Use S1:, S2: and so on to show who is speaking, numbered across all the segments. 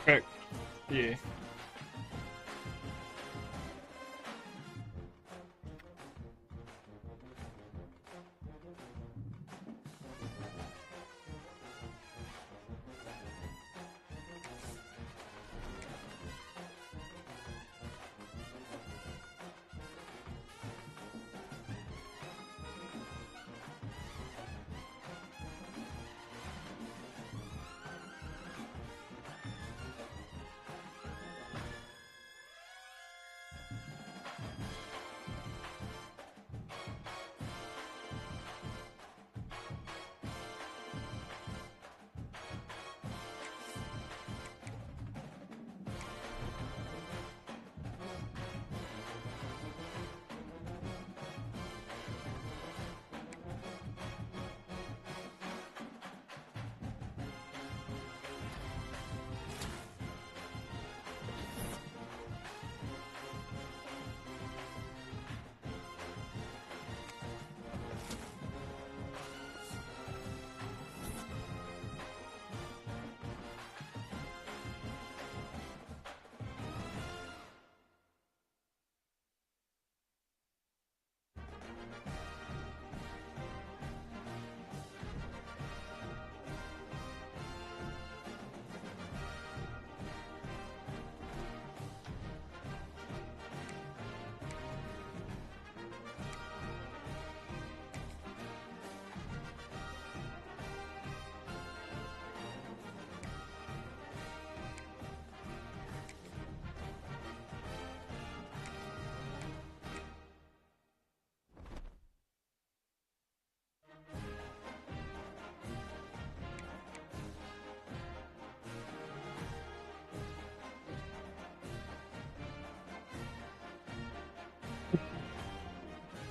S1: Heck, yeah.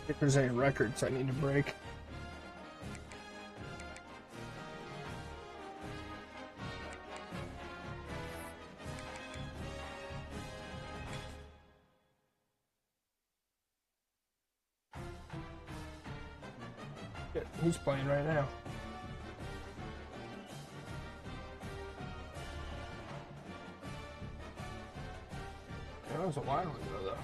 S1: If there's any records I need to break. Yeah, he's playing right now. That was a while ago, though.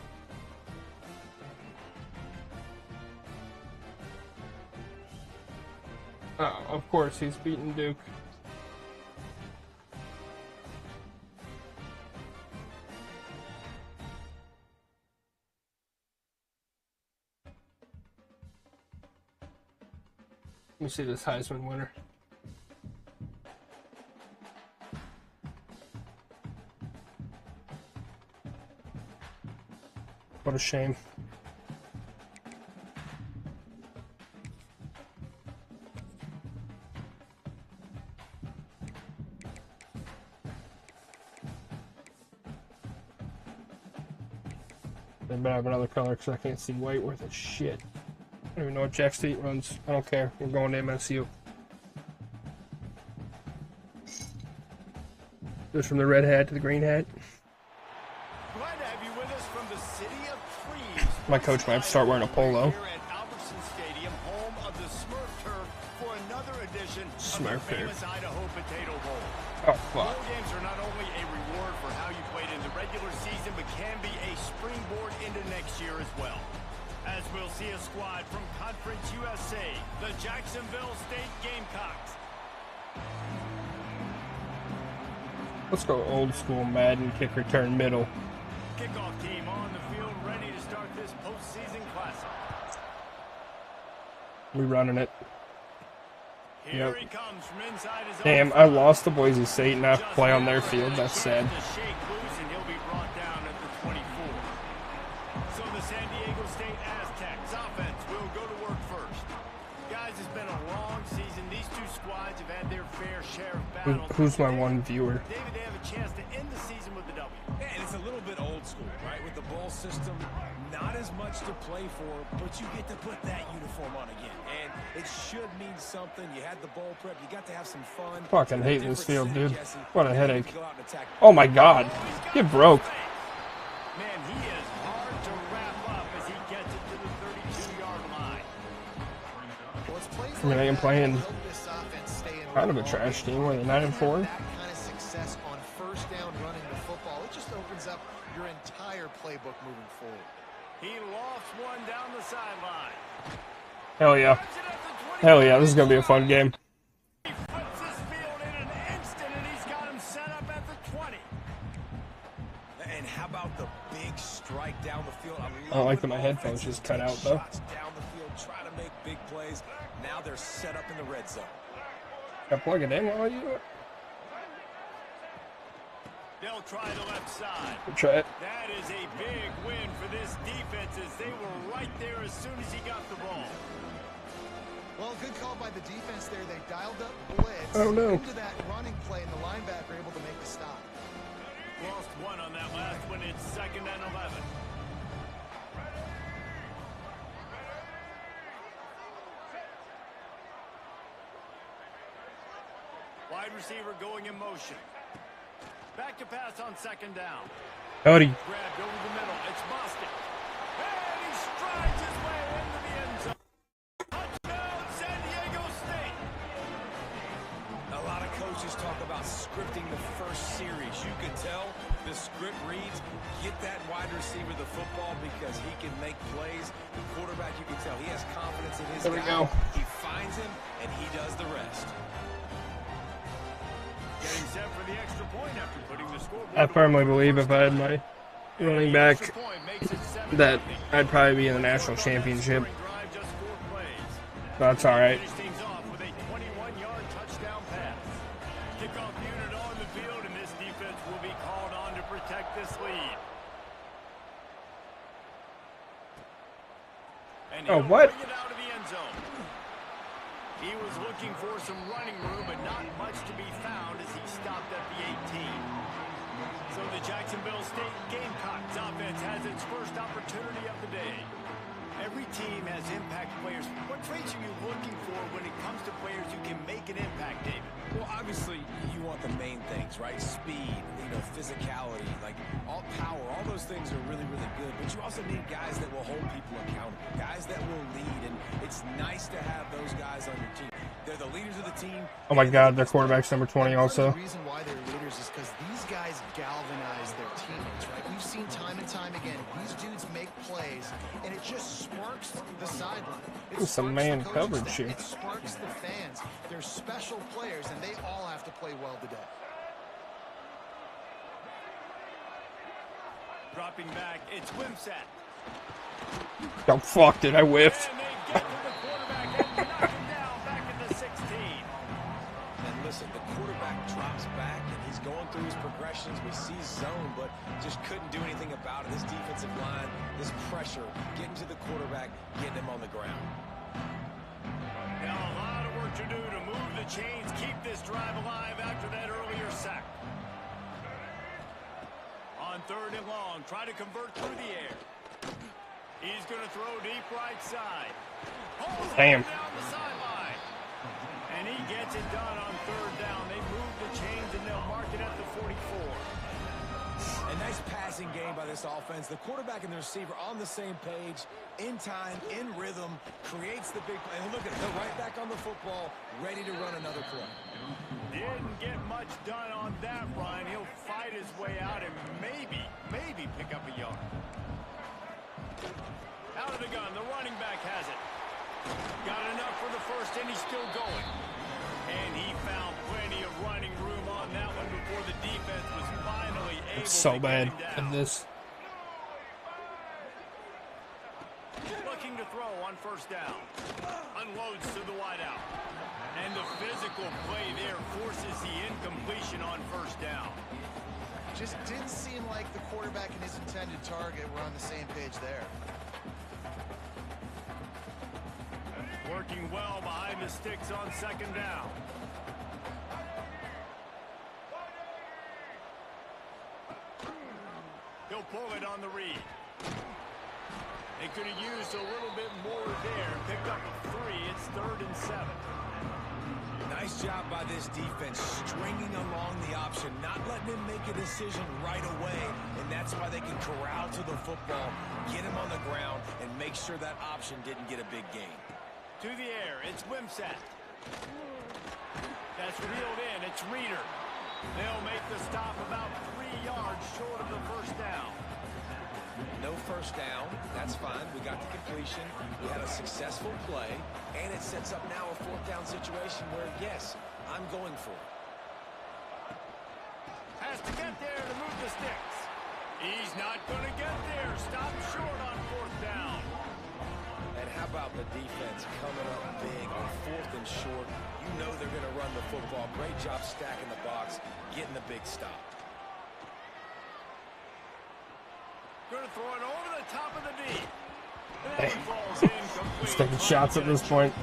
S1: Oh, of course, he's beating Duke. Let me see this Heisman winner. What a shame. They better have another color because I can't see white worth a shit. I don't even know what Jack State runs. I don't care. We're going to MSU. Goes from the red hat to the green hat.
S2: Glad to have you with us from the city of trees.
S1: My coach might start wearing a polo.
S2: Here at Albertson Stadium, home of the Smurf Turf, for another edition
S1: Smurf
S2: of the
S1: Turf.
S2: famous Idaho Potato Bowl.
S1: Oh, fuck.
S2: Bowl games are not only a reward for how you played in the regular season, but can be a springboard into next year as well. As we'll see a squad from Conference USA, the Jacksonville State Gamecocks.
S1: Let's go old school Madden kick return middle.
S2: Kickoff team on the field, ready to start this postseason classic.
S1: We running it.
S2: Here he comes from inside his
S1: Damn, I lost to Boise State and I have to play on their field. That's sad.
S2: To shake loose and he'll be brought down at the 24. So the San Diego State Aztecs offense will go to work first. Guys, it's been a long season. These two squads have had their fair share of battles.
S1: Who's my one viewer?
S2: David, they have a chance to end the season with a W.
S3: Yeah, and it's a little bit old school, right? With the bowl system, not as much to play for, but you get to put that uniform on again. And it should mean something. You had the bowl prep. You got to have some fun.
S1: Fucking hating this field, dude. What a headache. Oh my god. Get broke.
S2: Man, he is hard to wrap up as he gets it to the 32-yard line.
S1: I mean, I am playing kind of a trash team. Where they're 9-4.
S4: That kind of success on first down
S3: moving forward.
S2: He lofts one down the sideline.
S1: Hell yeah. Hell yeah, this is going to be a fun game.
S2: He flips this field in an instant, and he's got him set up at the 20.
S3: And how about the big strike down the field?
S1: I don't like that my headphones just cut out, though.
S3: Down the field, try to make big plays. Now they're set up in the red zone.
S1: Can I plug it in while I do it?
S2: They'll try the left side.
S1: We'll try it.
S2: That is a big win for this defense as they were right there as soon as he got the ball.
S4: Well, good call by the defense there. They dialed up blitz into that running play, and the linebacker able to make the stop.
S2: Lost one on that last one. It's 2nd and 11. Wide receiver going in motion. Back to pass on 2nd down.
S1: Howdy.
S2: Grabbed over the middle. It's Boston. And he strides his way into the end zone. Touchdown, San Diego State.
S3: A lot of coaches talk about scripting the first series. You could tell the script reads, get that wide receiver the football because he can make plays. The quarterback, you can tell he has confidence in his
S1: There we
S3: guy.
S1: go.
S3: He finds him, and he does the rest.
S2: Getting set for the extra point after putting the scoreboard.
S1: I firmly believe if I had my running back that I'd probably be in the national championship. But that's alright.
S2: Things off with a 21-yard touchdown pass. Kickoff unit on the field, and this defense will be called on to protect this lead. And
S1: Oh, what?
S2: Bring it out of the end zone. He was looking for some running room, but not much to be found as he stopped at the 18. So the Jacksonville State Gamecocks offense has its first opportunity of the day. Every team has impact players. What traits are you looking for when it comes to players who can make an impact, David?
S3: Well, obviously, you want the main things, right? Speed, physicality, like all power, all those things are really, really good. But you also need guys that will hold people accountable, guys that will lead, and it's nice to have those guys on your team. They're the leaders of the team.
S1: Oh my God, their quarterback's number 20 also.
S4: The reason why they're leaders is because these guys galvanize their teammates, right? We've seen time and time again, these dudes make plays, and it just sparks the sideline.
S1: It's some man coverage here.
S4: It sparks the fans. They're special players, and they all have to play well today.
S2: Dropping back, it's Wimsatt.
S1: Oh, fuck, did I whiffed?
S2: And they get to the quarterback and knock him down back at the 16.
S3: And listen, the quarterback drops back, and he's going through his progressions. We see zone, but just couldn't do anything about it. This defensive line, this pressure, getting to the quarterback, getting him on the ground.
S2: Now a lot of work to do to move the chains, keep this drive alive after that earlier sack. On 3rd and long, try to convert through the air. He's going to throw deep right side.
S1: Damn.
S2: Down the sideline. And he gets it done on 3rd down. They move the chains, and they'll mark it at the 44.
S3: A nice passing game by this offense. The quarterback and the receiver on the same page, in time, in rhythm, creates the big play. And look at it, they're right back on the football, ready to run another play.
S2: Didn't get much done on that run. He'll fight his way out and maybe pick up a yard. Out of the gun, the running back has it. Got enough for the first, and he's still going. And he found plenty of running room on that one before the defense was finally able
S1: It's so
S2: to
S1: bad
S2: get him
S1: in
S2: down.
S1: this.
S2: Looking to throw on 1st down. Unloads to the wideout. And the physical play there forces the incompletion on 1st down.
S4: Just didn't seem like the quarterback and his intended target were on the same page there.
S2: Working well behind the sticks on 2nd down. He'll pull it on the read. They could have used a little bit more there. Picked up a 3. It's 3rd and 7.
S3: Nice job by this defense, stringing along the option, not letting him make a decision right away, and that's why they can corral to the football, get him on the ground, and make sure that option didn't get a big gain.
S2: To the air, it's Wimsatt. That's reeled in, it's Reeder. They'll make the stop about 3 yards short of the 1st down.
S3: No first down. That's fine. We got the completion. We had a successful play. And it sets up now a fourth down situation where, yes, I'm going for it.
S2: Has to get there to move the sticks. He's not going to get there. Stop short on fourth down.
S3: And how about the defense coming up big on fourth and short? You know they're going to run the football. Great job stacking the box, getting the big stop.
S2: Going to throw it over the top of the D.
S1: Hey. He's taking shots at this point.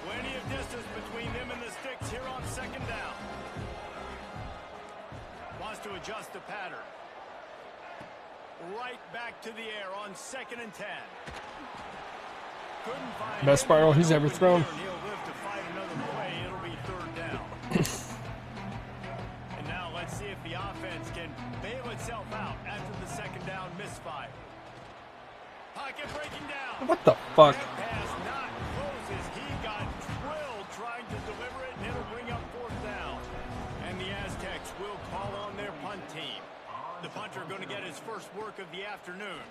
S2: Plenty of distance between them and the sticks here on second down. Wants to adjust the pattern. Right back to the air on 2nd and 10. Couldn't find
S1: Best spiral he's ever thrown.
S2: He'll live to fight another play. It'll be 3rd down. And now let's see if the offense can bail itself out after the 2nd down misfire. Pocket breaking down.
S1: What the fuck?
S2: That pass not close as he got drilled trying to deliver it, and it'll bring up 4th down. And the Aztecs will call on their punt team. The punter going to get his first work of the afternoon.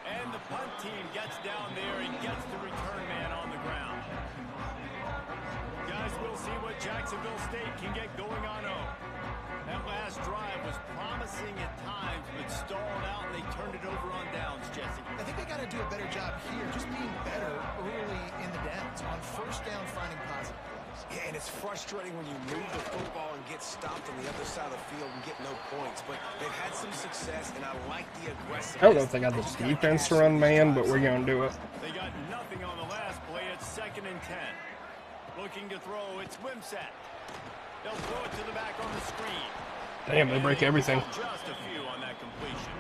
S2: And the punt team gets down there and gets the return man on the ground. Guys, we'll see what Jacksonville State can get going on 0. That last drive was promising at times, but stalled out, and they turned it over on downs, Jesse.
S4: I think they got to do a better job here, just being better early in the downs. On first down, finding positive plays.
S3: Yeah, and it's frustrating when you move the football and get stopped on the other side of the field and get no points. But they've had some success, and I like the aggressiveness.
S1: I don't know if they got the defense to run man, but we're going to do it.
S2: They got nothing on the last play. It's 2nd and 10. Looking to throw. It's Wimsatt. They'll throw it to the back on the screen.
S1: Damn, they break everything.
S2: Just a few on that completion.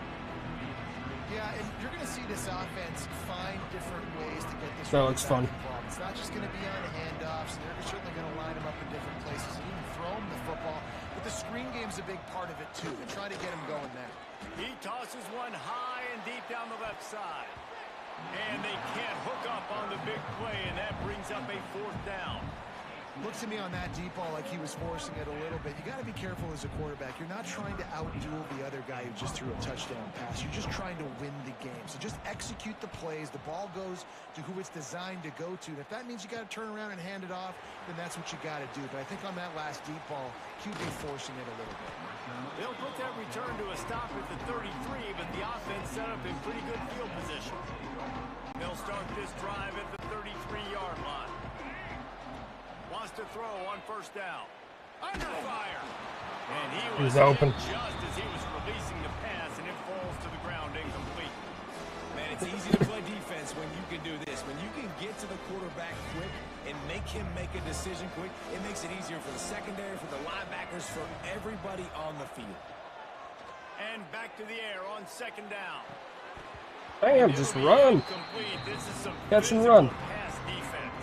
S4: Yeah, and you're going to see this offense find different ways to get this.
S1: That looks fun.
S4: It's not just going to be on handoffs. They're certainly going to line them up in different places and even throw them the football. But the screen game's a big part of it, too, and trying to get them going there.
S2: He tosses one high and deep down the left side. And they can't hook up on the big play, and that brings up a 4th down.
S4: Looks to me on that deep ball like he was forcing it a little bit. You got to be careful as a quarterback. You're not trying to outduel the other guy who just threw a touchdown pass. You're just trying to win the game. So just execute the plays. The ball goes to who it's designed to go to. And if that means you got to turn around and hand it off, then that's what you got to do. But I think on that last deep ball, QB forcing it a little bit.
S2: They'll put that return to a stop at the 33, but the offense set up in pretty good field position. They'll start this drive at the 33-yard line. Wants to throw on first down. Under fire. And he was
S1: open.
S2: Just as he was releasing the pass, and it falls to the ground incomplete.
S3: Man, it's easy to play defense when you can do this. When you can get to the quarterback quick and make him make a decision quick, it makes it easier for the secondary, for the linebackers, for everybody on the field.
S2: And back to the air on 2nd down.
S1: Damn, just run.
S2: This is some
S1: Catch and run.
S2: pass defense.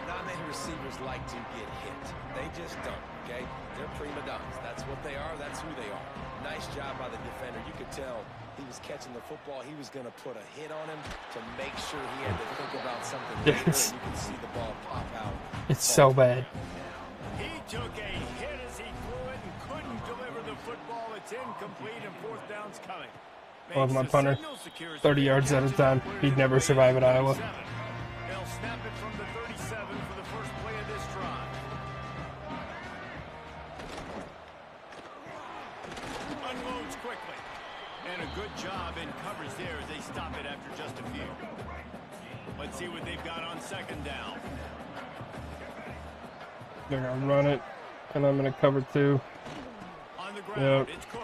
S3: Not many receivers like to get hit. They just don't, okay? They're prima donnas. That's what they are. That's who they are. Nice job by the defender. You could tell he was catching the football. He was going to put a hit on him to make sure he had to think about something later, and you can see the ball pop out.
S1: It's so bad.
S2: He took a hit as he threw it and couldn't deliver the football. It's incomplete, and 4th down's coming.
S1: I love my punter. 30 yards at a time. He'd never survive at Iowa.
S2: They'll snap it from the 37 for the first play of this drive. Unloads quickly. And a good job in coverage there as they stop it after just a few. Let's see what they've got on 2nd down.
S1: They're going to run it, and I'm going to cover 2.
S2: On the ground, it's Cook.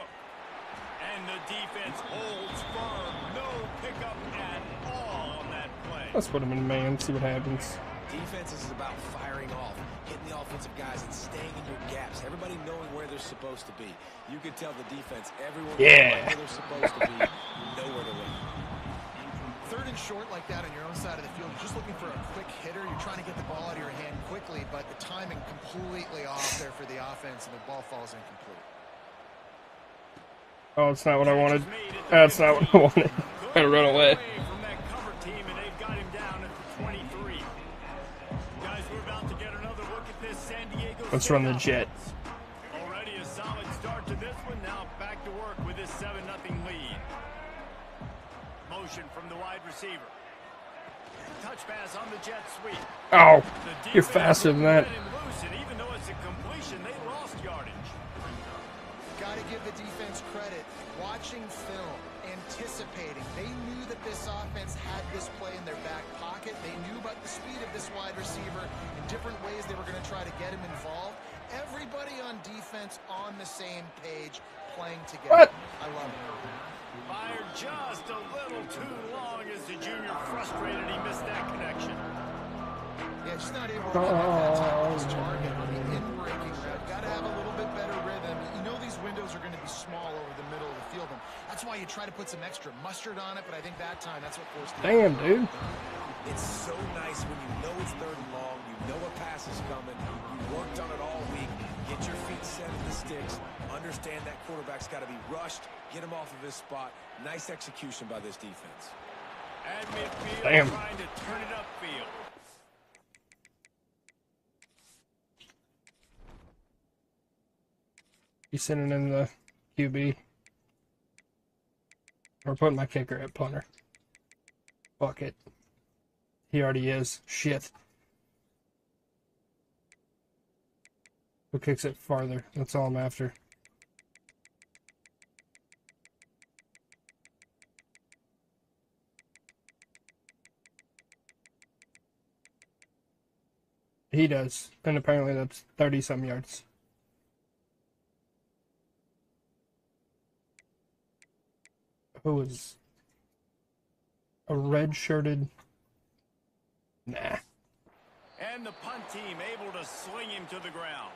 S2: And the defense holds firm. No pickup at all on that play.
S1: Let's put him in man, see what happens.
S3: Defense is about firing off, hitting the offensive guys, and staying in your gaps. Everybody knowing where they're supposed to be. You could tell the defense, everyone knows where they're supposed to be. You know where to look.
S4: 3rd and short like that on your own side of the field, you're just looking for a quick hitter. You're trying to get the ball out of your hand quickly, but the timing completely off there for the offense, and the ball falls incomplete.
S1: Oh, it's not what I wanted. That's not what I wanted. I gotta run away.
S2: From that cover team, and they've got him down at the 23. Guys, we're about to get another look at this San Diego.
S1: Let's run the jet.
S2: Already a solid start to this one. Now back to work with this 7 motion from the wide receiver. Touch pass on the jet sweep.
S1: Oh, you're faster than that.
S2: Loose, and even though it's a completion, they lost yardage.
S4: Got to give the defense credit. Watching film, anticipating. They knew that this offense had this play in their back pocket. They knew about the speed of this wide receiver in different ways they were going to try to get him involved. Everybody on defense on the same page, playing together.
S1: What?
S4: I love it.
S2: Fired just a little too long as the junior frustrated. He missed that connection.
S4: Yeah, just not able to get that his target on the in-breaking route. Got to have a little bit better rhythm. You know these windows are going to be small over the middle of the field, and that's why you try to put some extra mustard on it, but I think that time that's what forced it.
S1: Damn, dude.
S3: It's so nice when you know it's 3rd and long, you know a pass is coming, you worked on it all week, get your feet set in the sticks, understand that quarterback's got to be rushed, get him off of his spot. Nice execution by this defense.
S2: At midfield,
S1: Damn.
S2: trying to turn it upfield.
S1: He's sending in the QB. Or putting my kicker at punter. Fuck it. He already is. Shit. Who kicks it farther? That's all I'm after. He does. And apparently that's 30-some yards. Who is a red-shirted? Nah.
S2: And the punt team able to swing him to the ground.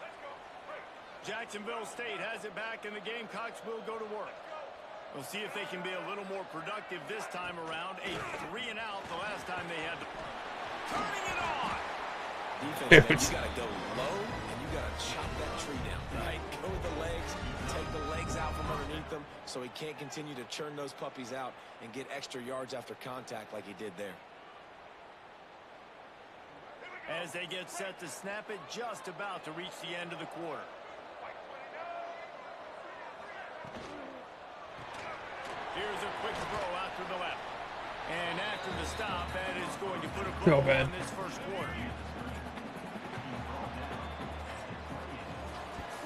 S2: Jacksonville State has it back, and the Gamecocks will go to work. We'll see if they can be a little more productive this time around. A 3-and-out the last time they had to... Turning it on!
S3: Defense, man, you got to go low, and you got to chop that tree down, right? Go with the legs, take the legs out from underneath them so he can't continue to churn those puppies out and get extra yards after contact like he did there.
S2: As they get set to snap it, just about to reach the end of the quarter. Here's a quick throw out to the left. And after the stop, that is going to put a bow on this first quarter.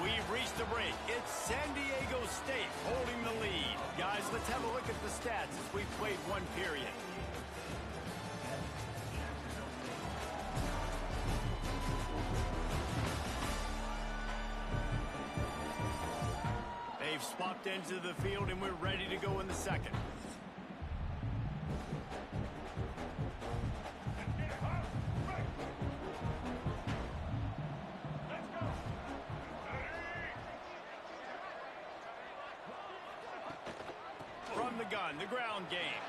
S2: We've reached the break. It's San Diego State holding the lead. Guys, let's have a look at the stats as we've played one period. They've swapped into the field, and we're ready to go in the second. From the gun, the ground game.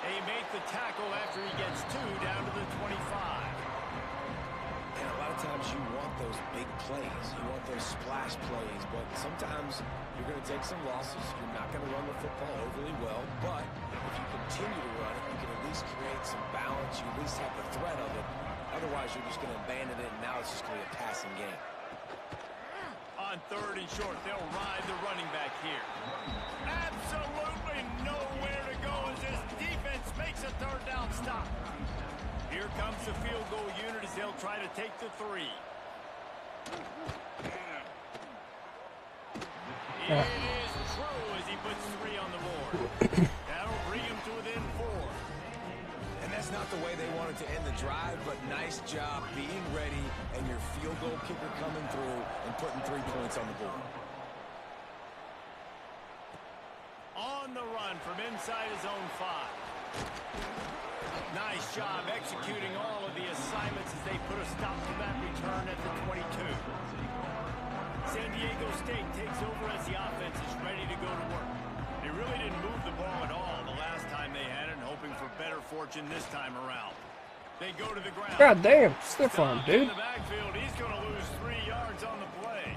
S2: They make the tackle after he gets 2 down to the 25.
S3: And a lot of times you want those big plays. You want those splash plays, but sometimes you're going to take some losses. You're not going to run the football overly well, but if you continue to run it, you can at least create some balance. You at least have the threat of it. Otherwise, you're just going to abandon it, and now it's just going to be a passing game.
S2: On 3rd and short, they'll ride the running back here. Absolutely nowhere to go as this defense makes a 3rd down stop. Here comes the field goal unit as they'll try to take the 3. It is true as he puts 3 on the board. That'll bring him to within 4.
S3: And that's not the way they wanted to end the drive, but nice job being ready and your field goal kicker coming through and putting 3 points on the board.
S2: On the run from inside his own 5. Nice job executing all of the assignments as they put a stop to that return at the 22. San Diego State takes over as the offense is ready to go to work. They really didn't move the ball at all the last time they had it, hoping for better fortune this time around. They go to the ground.
S1: God damn, stiff arm,
S2: In
S1: dude.
S2: the backfield, he's going to lose 3 yards on the play.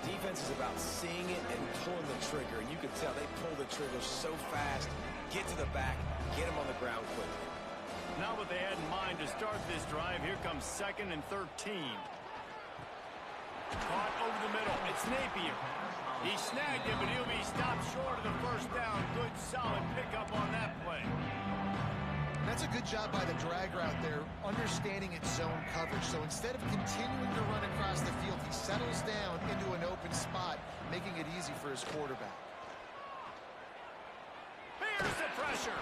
S3: Defense is about seeing it and pulling the trigger. And you can tell they pull the trigger so fast, get to the back, get him on the ground quickly.
S2: Not what they had in mind to start this drive. Here comes 2nd and 13. Caught over the middle. It's Napier. He snagged him, but he'll be stopped short of the first down. Good, solid pickup on that play.
S4: That's a good job by the drag route there, understanding its zone coverage. So instead of continuing to run across the field, he settles down into an open spot, making it easy for his quarterback.
S2: Here's the pressure.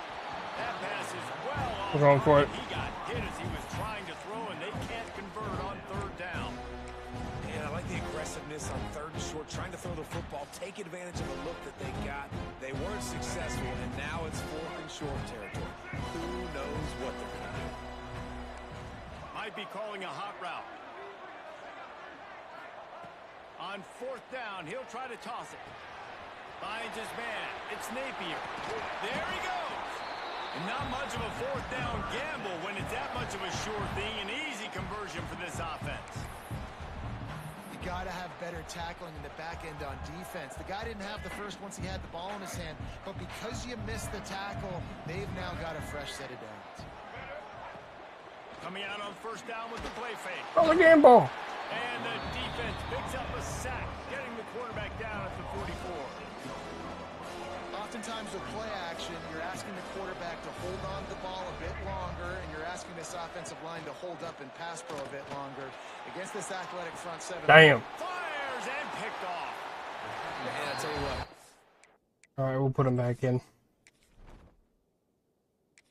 S2: That pass is well off.
S1: We're going for it.
S2: He got hit as he was trying to throw, and they can't convert on third down.
S3: Yeah, I like the aggressiveness on third and short, trying to throw the football, take advantage of the look that they got. They weren't successful, and now it's fourth and short territory. Who knows what they're going to do?
S2: Might be calling a hot route. On fourth down, he'll try to toss it. Finds his man. It's Napier. There he goes. And not much of a fourth down gamble when it's that much of a sure thing. An easy conversion for this offense.
S4: You got to have better tackling in the back end on defense. The guy didn't have the first once he had the ball in his hand, but because you missed the tackle, they've now got a fresh set of downs.
S2: Coming out on first down with the play fake.
S1: Oh, the game ball.
S2: And the defense picks up a sack, getting the quarterback down at the 44.
S4: Oftentimes with play action, you're asking the quarterback to hold on to the ball a bit longer, and you're asking this offensive line to hold up and pass pro a bit longer. Against this athletic front seven.
S1: Damn.
S2: Fires and picked off.
S3: Man, I tell you what.
S1: All right, we'll put him back in.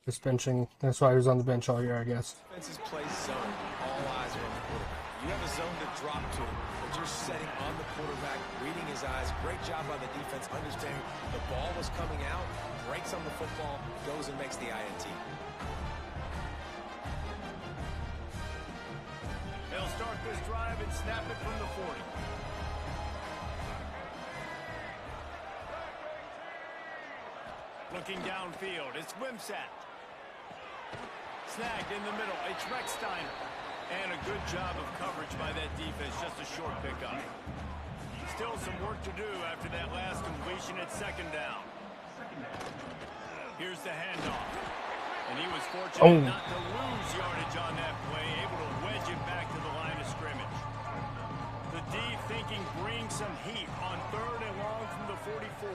S1: Just benching. That's why he was on the bench all year, I guess.
S3: Defenses play zone. All eyes are on the quarterback. You have a zone to drop to, but you're setting on the quarterback, reading his eyes. Great job by the defense, understanding the ball was coming out, breaks on the football, goes and makes the INT.
S2: They'll start this drive and snap it from the 40. Looking downfield, it's Wimsatt. Snagged in the middle, it's Recksteiner. And a good job of coverage by that defense, just a short pickup. Still some work to do after that last completion at second down. Here's the handoff. And he was fortunate not to lose yardage on that play, able to wedge it back to the line of scrimmage. The D thinking bring some heat on third and long from the 44.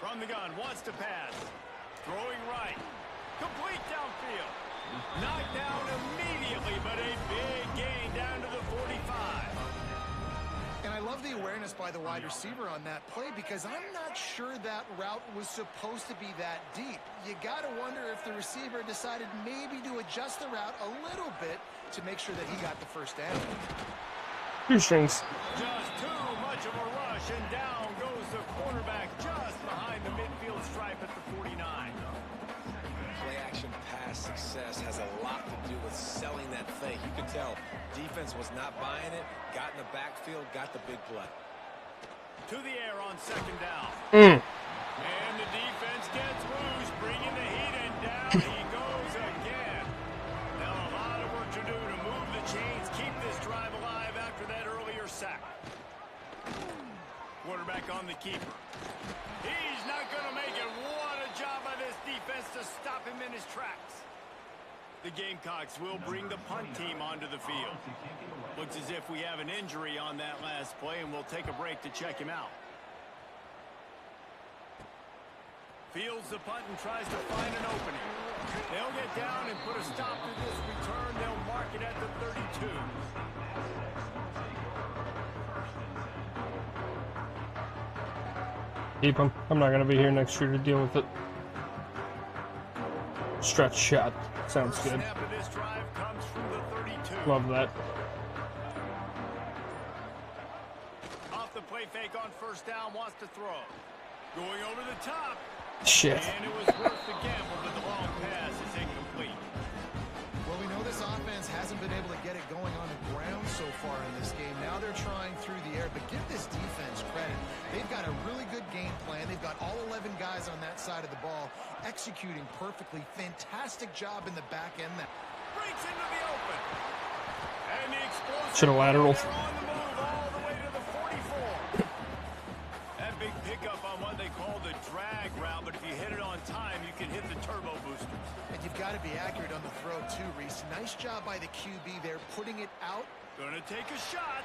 S2: From the gun, wants to pass. Throwing right. Complete downfield. Knocked down immediately, but a big gain down to the 45.
S4: And I love the awareness by the wide receiver on that play because I'm not sure that route was supposed to be that deep. You got to wonder if the receiver decided maybe to adjust the route a little bit to make sure that he got the first down.
S1: Two strings.
S2: Just too much of a rush, and down goes the quarterback just behind the midfield stripe at the 49.
S3: Play-action pass success has a lot to do with selling that fake. You can tell defense was not buying it, got in the backfield, got the big play.
S2: To the air on second down.
S1: Mm.
S2: And the defense gets loose, bringing the heat, and down he goes again. Now a lot of work to do to move the chains, keep this drive alive after that earlier sack. Quarterback on the keeper. He's not going to make it. What a job by this defense to stop him in his tracks. The Gamecocks will bring the punt team onto the field. Looks as if we have an injury on that last play, and we'll take a break to check him out. Fields the punt and tries to find an opening. They'll get down and put a stop to this return. They'll mark it at the 32.
S1: Keep him. I'm not going to be here next year to deal with it. Stretch shot. Sounds good.
S2: Snap of this drive comes from the 32.
S1: Love that.
S2: Off the play fake on first down, wants to throw. Going over the top.
S1: Shit.
S2: And it was worth the gamble, but the long pass is incomplete.
S4: Well, we know this offense hasn't been able to get it going on the ground so far in this game. Now they're trying through the air, but give this defense credit. They've got a really good game plan. They've got all 11 guys on that side of the ball executing perfectly. Fantastic job in the back end. That
S2: Breaks into the open. And the explosive.
S1: Should have lateraled.
S2: They're on the move all the way to the 44. That big pickup on what they call the drag route, but if you hit it on time, you can hit the turbo boosters.
S4: And you've got to be accurate on the throw too, Reese. Nice job by the QB there, putting it out.
S2: Gonna take a shot.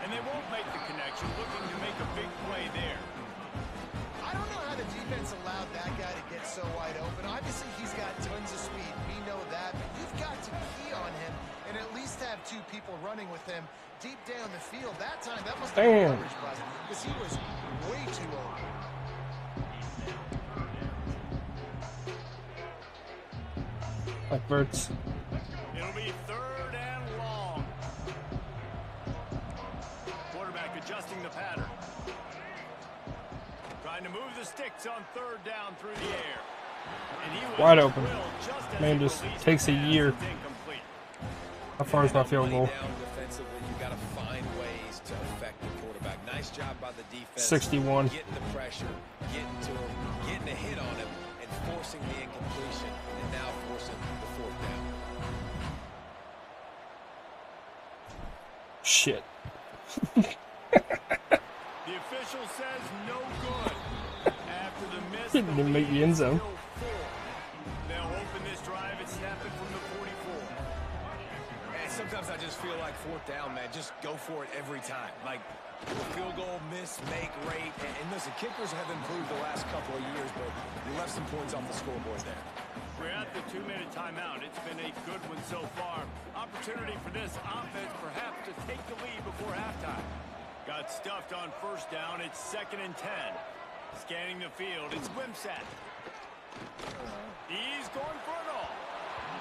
S2: And they won't make the connection, looking to make a big play there.
S4: I don't know how the defense allowed that guy to get so wide open. Obviously, he's got tons of speed. We know that. But you've got to key on him and at least have two people running with him deep down the field. That time, that must have been a coverage bust because he was way too open.
S1: Like Verts.
S2: It'll be 3rd and long. Quarterback adjusting the pattern. Trying to move the sticks on 3rd down through the air. And he was
S1: Wide open. Man,
S2: just
S1: just takes a year. How far is my field goal?
S3: Defensively, you got to find ways to affect the quarterback. Nice job by the defense.
S1: 61.
S3: Getting the pressure, getting to him, getting a hit on him, and forcing the incompletion, and now forcing the 4th down.
S1: Shit.
S2: The official says no good. After the miss,
S1: Didn't even make the end zone.
S2: They'll open this drive and snap it from the 44.
S3: And sometimes I just feel like 4th down, man. Just go for it every time. Like field goal, miss, make, rate. And listen, kickers have improved the last couple of years, but you left some points off the scoreboard there.
S2: We're at the 2-minute timeout. It's been a good one so far. Opportunity for this offense perhaps to take the lead before halftime. Got stuffed on 1st down. It's 2nd and 10. Scanning the field. It's Wimsatt. He's going for it all.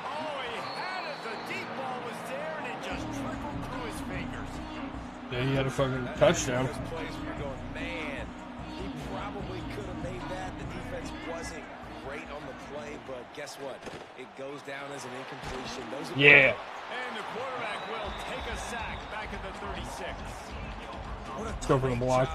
S2: Oh, he had it. The deep ball was there, and it just trickled through his fingers.
S1: Yeah, he had a fucking touchdown.
S3: Those plays where you're going, man, he probably could have made that. The defense wasn't great on the play, but guess what? It goes down as an incompletion. Those are
S1: Yeah.
S2: And the quarterback will take a sack back at the 36.
S1: Let's go for the block.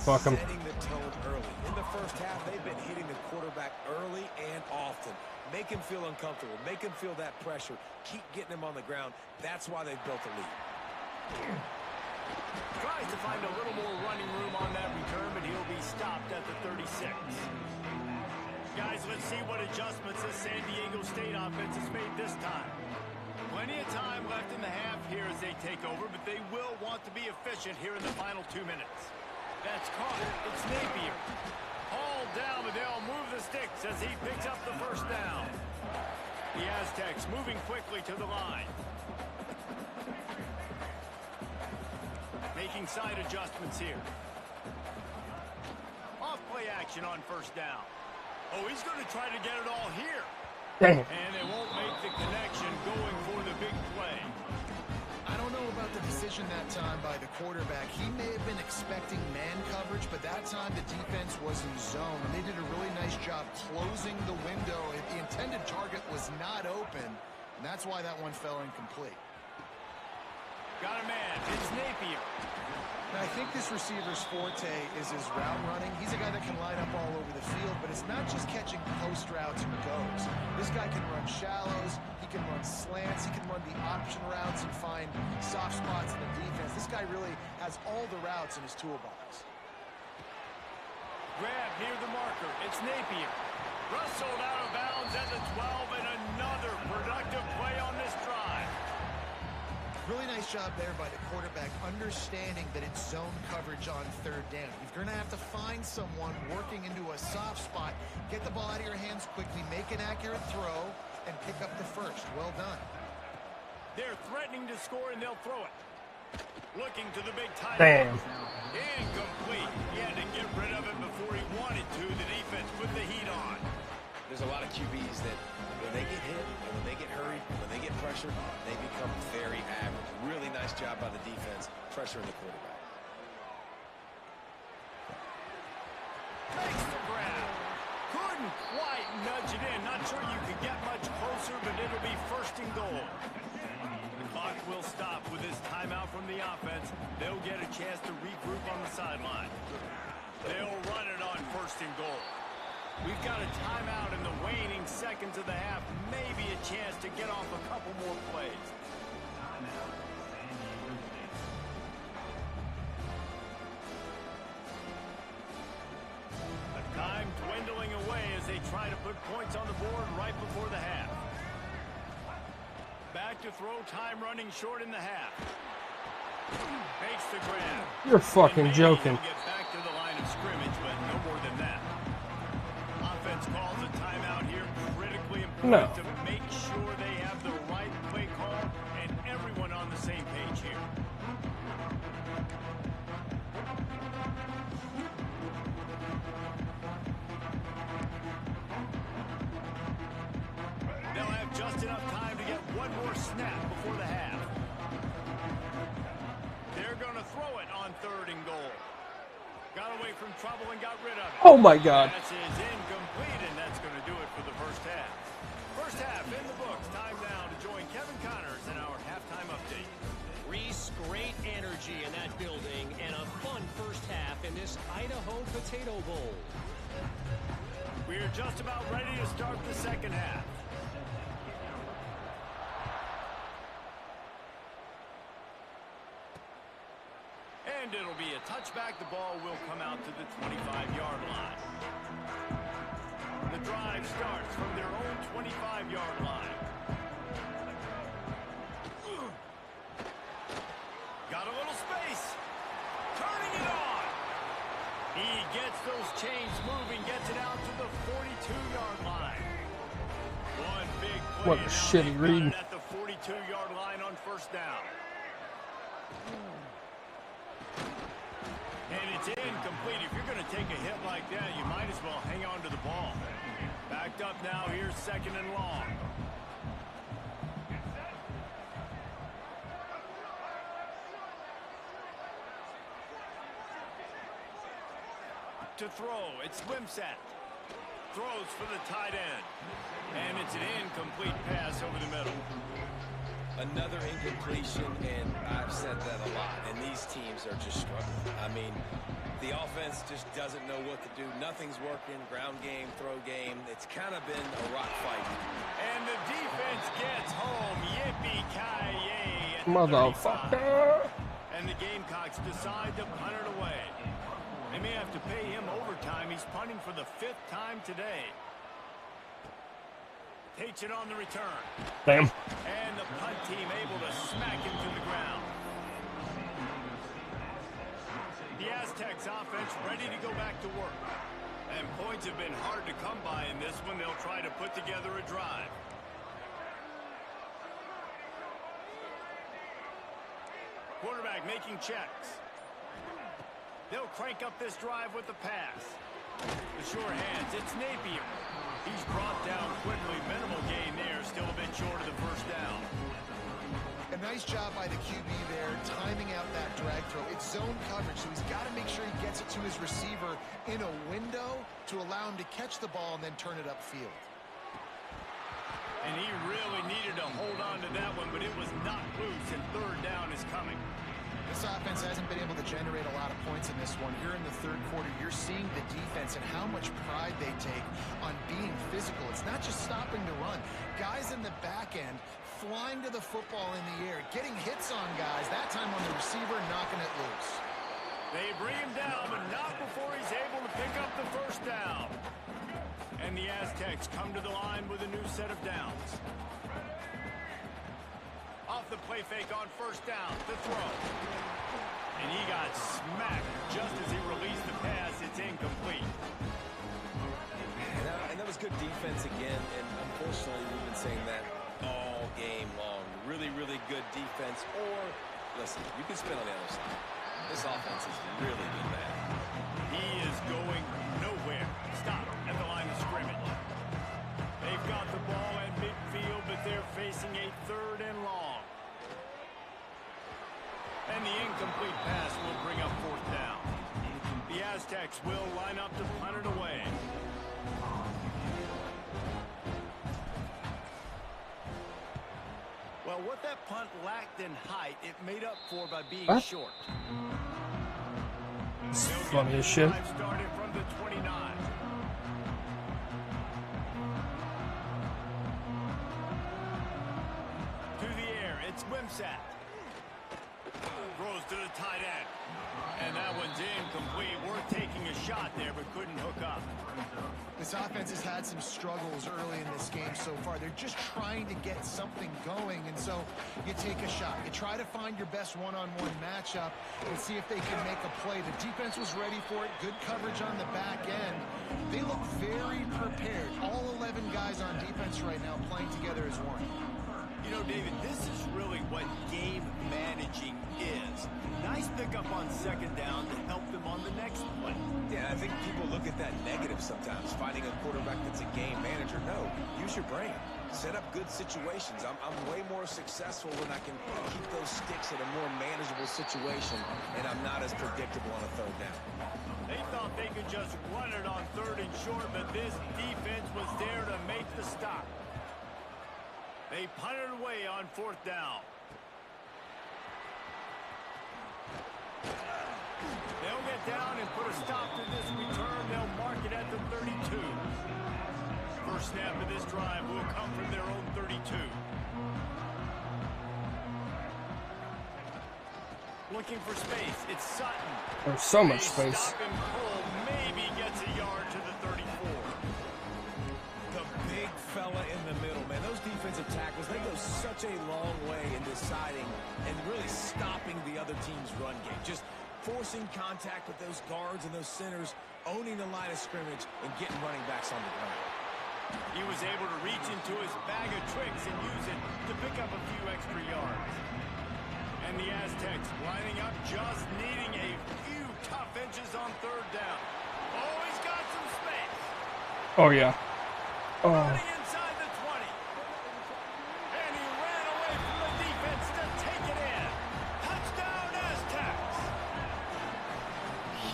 S1: Fuck him.
S3: Setting the tone early. In the 1st half, they've been hitting the quarterback early and often. Make him feel uncomfortable. Make him feel that pressure. Keep getting him on the ground. That's why they've built a lead.
S2: Tries to find a little more running room on that return, but he'll be stopped at the 36. Guys, let's see what adjustments this San Diego State offense has made this time. Plenty of time left in the half here as they take over, but they will want to be efficient here in the final 2 minutes. That's caught. It's Napier. Hauled down, but they'll move the sticks as he picks up the 1st down. The Aztecs moving quickly to the line. Making side adjustments here. Off play action on 1st down. Oh, he's going to try to get it all here.
S1: Damn.
S2: And they won't make the connection going for the big play.
S4: I don't know about the decision that time by the quarterback. He may have been expecting man coverage, but that time the defense was in zone. And they did a really nice job closing the window. The intended target was not open, and that's why that one fell incomplete.
S2: Got a man. It's Napier.
S4: Now, I think this receiver's forte is his route running. He's a guy that can line up all over the field, but it's not just catching post routes and goes. This guy can run shallows, he can run slants, he can run the option routes and find soft spots in the defense. This guy really has all the routes in his toolbox.
S2: Grab near the marker. It's Napier. Rustled out of bounds at the 12, and another productive play on this drive.
S4: Really nice job there by the quarterback, understanding that it's zone coverage on 3rd down. You're going to have to find someone working into a soft spot, get the ball out of your hands quickly, make an accurate throw, and pick up the 1st. Well done.
S2: They're threatening to score, and they'll throw it. Looking to the big tight
S1: Damn.
S2: end. Incomplete. He had to get rid of it before he wanted to. The defense put the heat on.
S3: There's a lot of QBs that when they get hit, and when they get hurried, and when they get pressured, they become very average. Really nice job by the defense, pressuring the quarterback.
S2: Makes the grab. Couldn't quite nudge it in. Not sure you could get much closer, but it'll be 1st and goal. The clock will stop with this timeout from the offense. They'll get a chance to regroup on the sideline. They'll run it on 1st and goal. We've got a timeout in the waning seconds of the half. Maybe a chance to get off a couple more plays. The time dwindling away as they try to put points on the board right before the half. Back to throw, time running short in the half. Makes the grab.
S1: You're fucking joking.
S2: Get back to the line of scrimmage, but no more than that. Offense calls a timeout here, critically important to make sure they have the right play call and everyone on the same page here. They'll have just enough time to get one more snap before the half. They're going to throw it on 3rd and goal. Got away from trouble and got rid of it.
S1: Oh my God.
S2: Pass is incomplete, and that's going to do it for the first half. First half in the books. Time now to join Kevin Connors in our halftime update.
S5: Reese, great energy in that building and a fun first half in this Idaho Potato Bowl.
S2: We're just about ready to start the second half. And it'll be a touchback. The ball will come out to the 25-yard line. The drive starts from their own 25-yard line. Got a little space. Turning it on. He gets those chains moving, gets it out to the 42-yard line. One big play.
S1: What a shitty read.
S2: At the 42-yard line on first down. And it's incomplete. If you're going to take a hit like that, you might as well hang on to the ball. Backed up now. Here's 2nd and long. To throw, it's Wimsatt. Throws for the tight end. And it's an incomplete pass over the middle.
S3: Another incompletion, and I've said that a lot, and these teams are just struggling. I mean, the offense just doesn't know what to do. Nothing's working. Ground game, throw game. It's kind of been a rock fight.
S2: And the defense gets home. Yippee-ki-yay.
S1: Motherfucker.
S2: And the Gamecocks decide to punt it away. They may have to pay him overtime. He's punting for the 5th time today. Takes it on the return.
S1: Damn.
S2: And the punt team able to smack him to the ground. The Aztecs offense ready to go back to work. And points have been hard to come by in this one. They'll try to put together a drive. Quarterback making checks. They'll crank up this drive with the pass. The sure hands, it's Napier. He's brought down quickly. Minimal gain there, still a bit short of the first down.
S4: A nice job by the QB there, timing out that drag throw. It's zone coverage, so he's got to make sure he gets it to his receiver in a window to allow him to catch the ball and then turn it upfield.
S2: And he really needed to hold on to that one, but it was not loose, and 3rd down is coming.
S4: This offense hasn't been able to generate a lot of points in this one. Here in the 3rd quarter, you're seeing the defense and how much pride they take on being physical. It's not just stopping the run. Guys in the back end flying to the football in the air, getting hits on guys, that time on the receiver, knocking it loose.
S2: They bring him down, but not before he's able to pick up the first down. And the Aztecs come to the line with a new set of downs. Off the play fake on first down, the throw. And he got smacked just as he released the pass. It's incomplete.
S3: And that was good defense again, and unfortunately we've been saying that all game long. Really, really good defense. Or, listen, you can spin on the other side. This offense is really good, man.
S2: He is going nowhere. Stop at the line of scrimmage. They've got the ball at midfield, but they're facing a 3rd and long. And the incomplete pass will bring up 4th down. The Aztecs will line up to punt it away. Well, what that punt lacked in height, it made up for by being short.
S1: It's funny as shit.
S2: Started from the 29. To the air, it's Wimsatt. Throws to the tight end. And that one's incomplete. We're taking a shot there, but couldn't hook up.
S4: This offense has had some struggles early in this game so far. They're just trying to get something going, and so you take a shot. You try to find your best one-on-one matchup and see if they can make a play. The defense was ready for it. Good coverage on the back end. They look very prepared. All 11 guys on defense right now playing together as one.
S2: You know, David, this is really what game managing is. Nice pickup on second down to help them on the next play.
S3: Yeah, I think people look at that negative sometimes, finding a quarterback that's a game manager. No, use your brain. Set up good situations. I'm way more successful when I can keep those sticks in a more manageable situation, and I'm not as predictable on a third down.
S2: They thought they could just run it on third and short, but this defense was there to make the stop. They punted away on fourth down. They'll get down and put a stop to this return. They'll mark it at the 32. First snap of this drive will come from their own 32. Looking for space. It's Sutton.
S1: There's so much space.
S2: Stop and pull. Maybe gets a yard to the 34.
S3: The big fella in the middle, man. Those defensive tackles, they go such a long way in deciding and really stopping the other team's run game. Just forcing contact with those guards and those centers, owning the line of scrimmage, and getting running backs on the ground.
S2: He was able to reach into his bag of tricks and use it to pick up a few extra yards. And the Aztecs lining up, just needing a few tough inches on third down. Oh, he's got some space.
S1: Oh, yeah. Oh.
S2: Running inside the 20. And he ran away from the defense to take it in. Touchdown, Aztecs.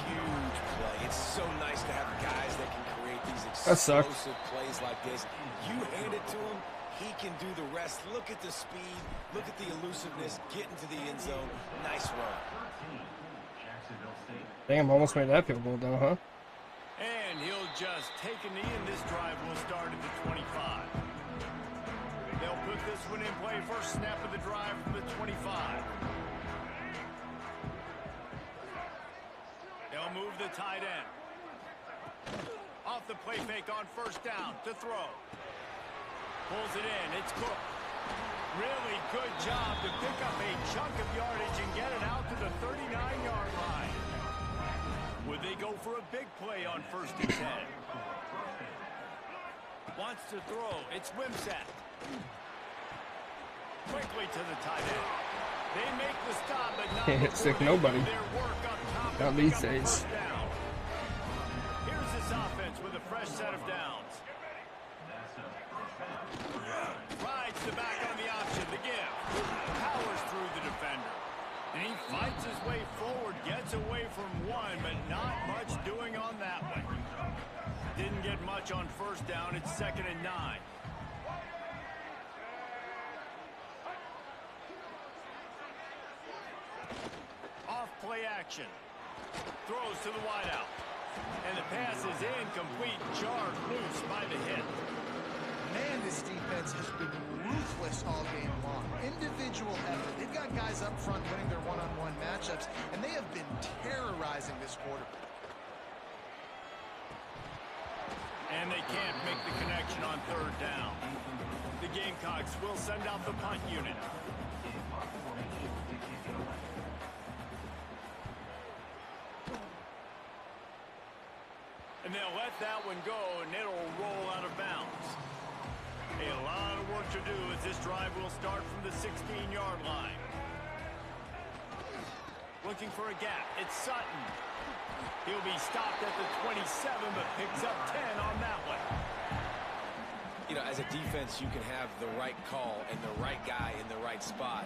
S3: Huge play. It's so nice to have guys that can create these
S1: That sucked.
S3: explosive plays like this. You hand it to him, he can do the rest. Look at the speed. Look at the elusiveness. Get into the end zone. Nice run.
S1: Damn, almost made that field goal though, huh?
S2: And he'll just take a knee, and this drive will start at the 25. They'll put this one in play. First snap of the drive from the 25. They'll move the tight end. Off the play fake on first down to throw. Pulls it in. It's Cook. Really good job to pick up a chunk of yardage and get it out to the 39-yard line. Would they go for a big play on first and 10? Wants to throw. It's Wimsatt. Quickly to the tight end. They make the stop, but not
S1: Can't hit stick nobody.
S2: their work up top.
S1: Not these days.
S2: Here's this offense with a fresh set of downs. Rides the back on the option. The give. Powers through the defender. And he fights his way forward, gets away from one, but not much doing on that one. Didn't get much on first down. It's 2nd and 9. Off play action. Throws to the wideout. And the pass is incomplete. Jarred loose by the hit.
S4: Man, this defense has been ruthless all game long. Individual effort. They've got guys up front winning their one-on-one matchups, and they have been terrorizing this quarterback.
S2: And they can't make the connection on third down. The Gamecocks will send out the punt unit. And they'll let that one go, and it'll roll out of bounds. A lot of work to do as this drive will start from the 16-yard line. Looking for a gap. It's Sutton. He'll be stopped at the 27, but picks up 10 on that one.
S3: You know, as a defense, you can have the right call and the right guy in the right spot,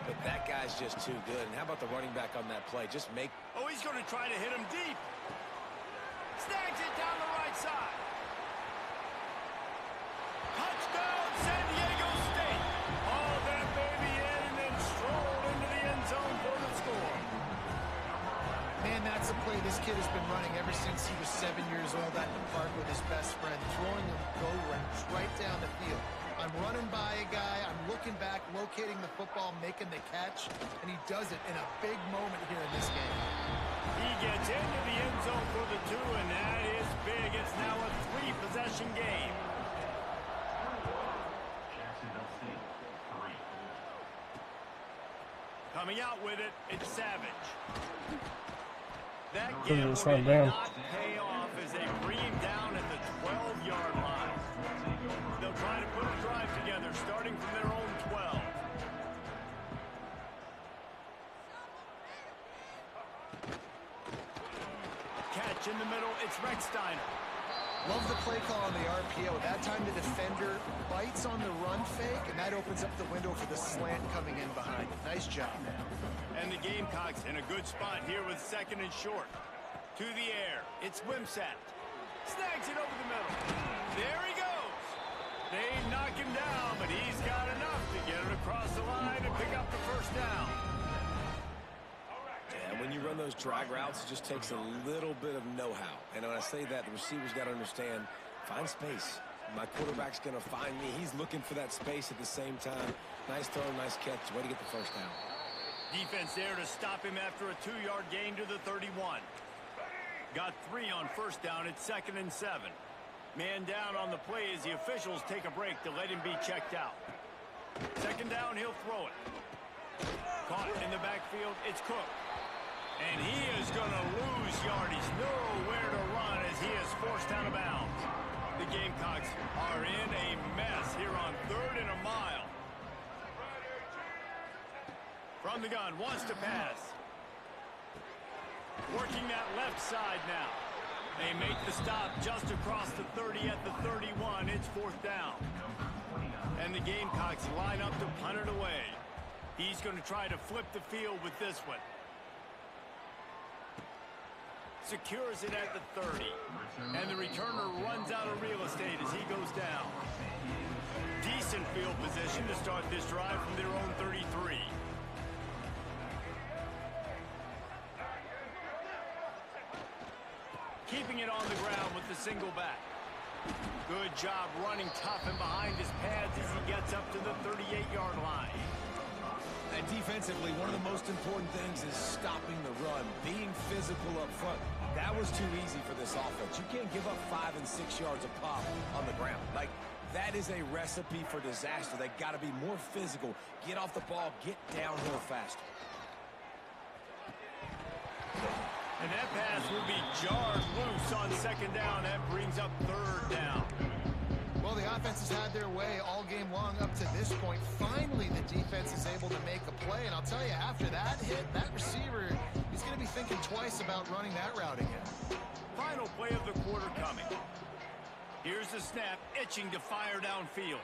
S3: but that guy's just too good. And how about the running back on that play? Just make...
S2: Oh, he's going to try to hit him deep. Snags it down the right side. Touchdown, San Diego State. Hauled that baby in and then strolled into the end zone for the score.
S4: Man, that's a play this kid has been running ever since he was 7 years old at the park with his best friend, throwing him go runs right down the field. I'm running by a guy, I'm looking back, locating the football, making the catch, and he does it in a big moment here in this game.
S2: He gets into the end zone for the 2, and that is big. It's now a 3-possession game. Coming out with it, it's Savage. That gamble did not pay off as they bring him down at the 12-yard line. They'll try to put a drive together, starting from their own 12. Catch in the middle, it's Recksteiner.
S4: Love the play call on the RPO. That time the defender bites on the run fake, and that opens up the window for the slant coming in behind it. Nice job.
S2: And the Gamecocks in a good spot here with 2nd and short. To the air, it's Wimsatt. Snags it over the middle. There he goes. They knock him down, but he's got enough to get it across the line and pick up the first down.
S3: And when you run those drag routes, it just takes a little bit of know-how. And when I say that, the receiver's got to understand, find space. My quarterback's going to find me. He's looking for that space at the same time. Nice throw, nice catch. Way to get the first down.
S2: Defense there to stop him after a 2-yard gain to the 31. Got 3 on first down. It's 2nd and 7. Man down on the play as the officials take a break to let him be checked out. 2nd down, he'll throw it. Caught in the backfield, it's Cook. And he is going to lose yardage. Nowhere to run as he is forced out of bounds. The Gamecocks are in a mess here on 3rd and a mile. From the gun, wants to pass. Working that left side now. They make the stop just across the 30 at the 31. It's 4th down. And the Gamecocks line up to punt it away. He's going to try to flip the field with this one. Secures it at the 30. And the returner runs out of real estate as he goes down. Decent field position to start this drive from their own 33. Keeping it on the ground with the single back. Good job running tough and behind his pads as he gets up to the 38-yard line.
S3: And defensively, one of the most important things is stopping the run, being physical up front. That was too easy for this offense. You can't give up 5 and 6 yards a pop on the ground. Like, that is a recipe for disaster. They got to be more physical, get off the ball, get downhill faster.
S2: And that pass will be jarred loose on 2nd down. That brings up 3rd down.
S4: Well, the offense has had their way all game long up to this point. Finally, the defense is able to make a play. And I'll tell you, after that hit, that receiver, he's going to be thinking twice about running that route again.
S2: Final play of the quarter coming. Here's the snap, itching to fire downfield.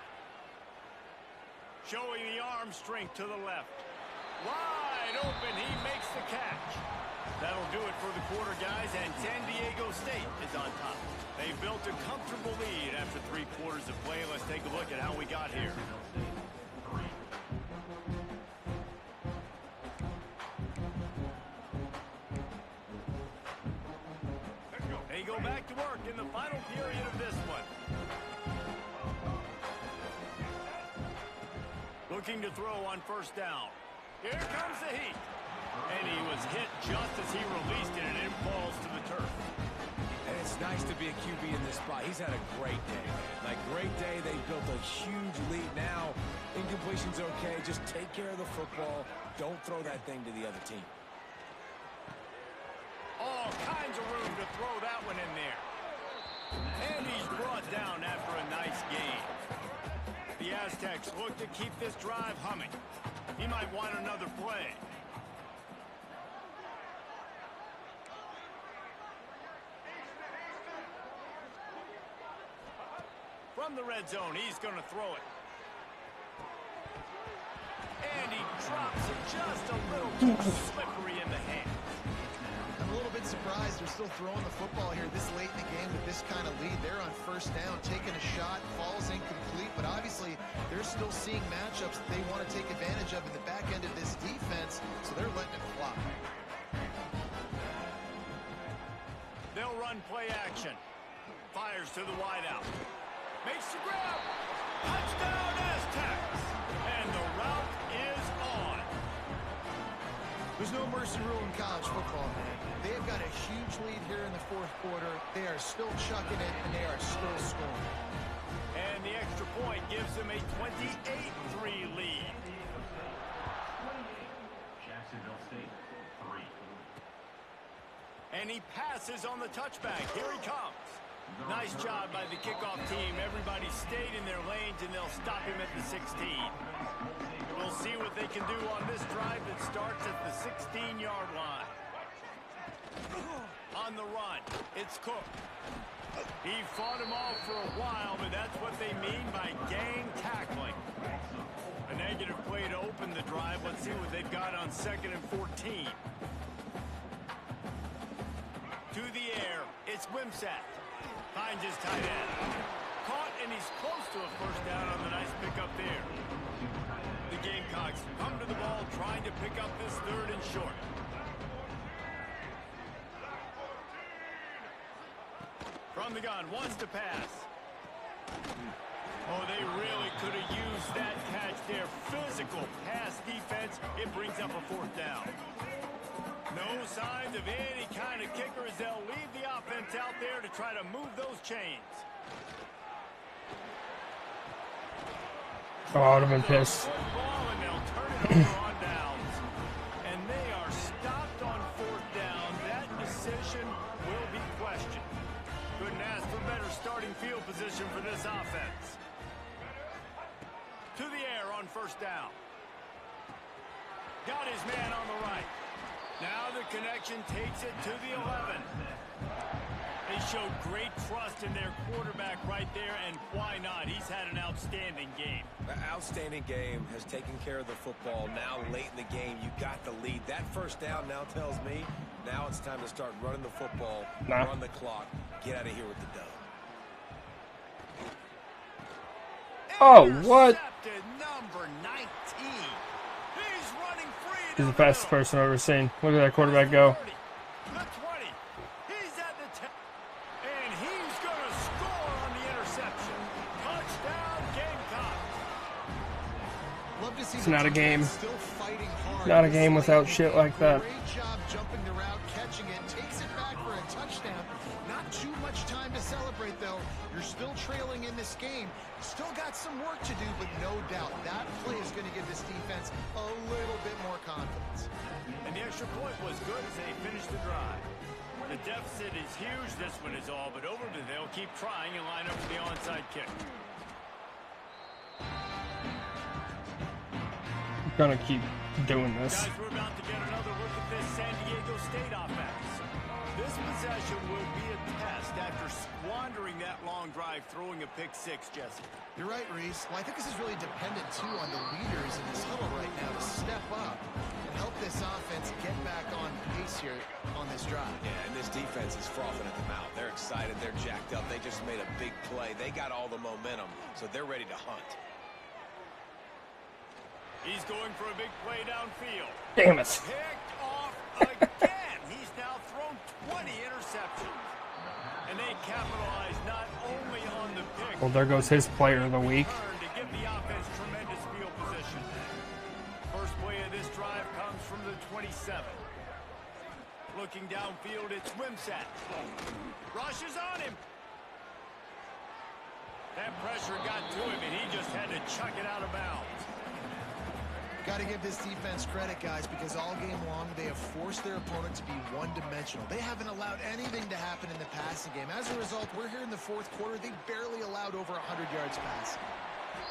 S2: Showing the arm strength to the left. Wide open, he makes the catch. That'll do it for the quarter, guys, and San Diego State is on top. They built a comfortable lead after 3 quarters of play. Let's take a look at how we got here. They go back to work in the final period of this one. Looking to throw on first down. Here comes the heat. And he was hit just as he released it, and it falls to the turf.
S3: And it's nice to be a QB in this spot. He's had a great day. Like, great day. They built a huge lead. Now, incompletion's okay. Just take care of the football. Don't throw that thing to the other team.
S2: All kinds of room to throw that one in there. And he's brought down after a nice gain. The Aztecs look to keep this drive humming. He might want another play. From the red zone, he's going to throw it. And he drops it just a little too slippery in the hands.
S4: I'm a little bit surprised they're still throwing the football here this late in the game with this kind of lead. They're on first down, taking a shot, falls incomplete, but obviously they're still seeing matchups that they want to take advantage of in the back end of this defense, so they're letting it fly.
S2: They'll run play action. Fires to the wideout. Makes the grab. Touchdown Aztecs. And the route is on.
S4: There's no mercy rule in college football, man. They have got a huge lead here in the fourth quarter. They are still chucking it, and they are still scoring.
S2: And the extra point gives them a 28-3 lead.
S6: Jacksonville State, 3.
S2: And he passes on the touchback. Here he comes. Nice job by the kickoff team. Everybody stayed in their lanes, and they'll stop him at the 16. We'll see what they can do on this drive that starts at the 16-yard line. On the run, it's Cook. He fought him off for a while, but that's what they mean by gang tackling. A negative play to open the drive. Let's see what they've got on 2nd and 14. To the air, it's Wimsatt. Finds his tight end. Caught, and he's close to a first down on the nice pickup there. The Gamecocks come to the ball trying to pick up this 3rd and short. From the gun, wants to pass. Oh, they really could have used that catch there. Physical pass defense. It brings up a 4th down. No signs of any kind of kicker as they'll leave the offense out there to try to move those chains.
S1: Oh, I would have been pissed.
S2: And they'll turn it over on downs. And they are stopped on 4th down. That decision will be questioned. Couldn't ask for better starting field position for this offense. To the air on 1st down. Got his man on the right. Now the connection takes it to the 11. They show great trust in their quarterback right there, and why not? He's had an outstanding game.
S3: An outstanding game, has taken care of the football. Now late in the game, you got the lead. That 1st down now tells me now it's time to start running the football, run the clock, get out of here with the dub.
S1: Oh, what?
S2: Number 19. He's running free.
S1: He's the fastest person I've ever seen. Look at that quarterback go.
S2: The 20. He's at the 10. And he's going to score on the interception. Touchdown, Gamecocks.
S4: Love to see
S1: It's not a game.
S4: still fighting hard.
S1: Not a game without shit like that.
S4: Great job jumping the route, catching it, takes it back for a touchdown. Not too much time to celebrate, though. You're still trailing in this game. Still got some work to do, but no doubt that play is going to give this defense a little bit more confidence.
S2: And the extra point was good as they finished the drive. The deficit is huge. This one is all but over, but they'll keep trying and line up for the onside kick.
S1: I'm gonna keep doing this.
S2: Guys, we're about to get another look at this San Diego State offense. This possession will be a test after squandering that long drive, throwing a pick 6, Jesse.
S4: You're right, Reese. Well, I think this is really dependent, too, on the leaders in this huddle right now to step up and help this offense get back on pace here on this drive.
S3: Yeah, and this defense is frothing at the mouth. They're excited. They're jacked up. They just made a big play. They got all the momentum, so they're ready to hunt.
S2: He's going for a big play downfield.
S1: Damn it.
S2: Picked off again. He's now thrown 20 interceptions. And they capitalize not only on the pick.
S1: Well, there goes his player of the week.
S2: To give the offense tremendous field position. First play of this drive comes from the 27. Looking downfield, it's Wimsatt. Rushes on him. That pressure got to him, and he just had to chuck it out of bounds.
S4: Got to give this defense credit, guys, because all game long they have forced their opponent to be one-dimensional. They haven't allowed anything to happen in the passing game. As a result, we're here in the fourth quarter. They barely allowed over 100 yards passing.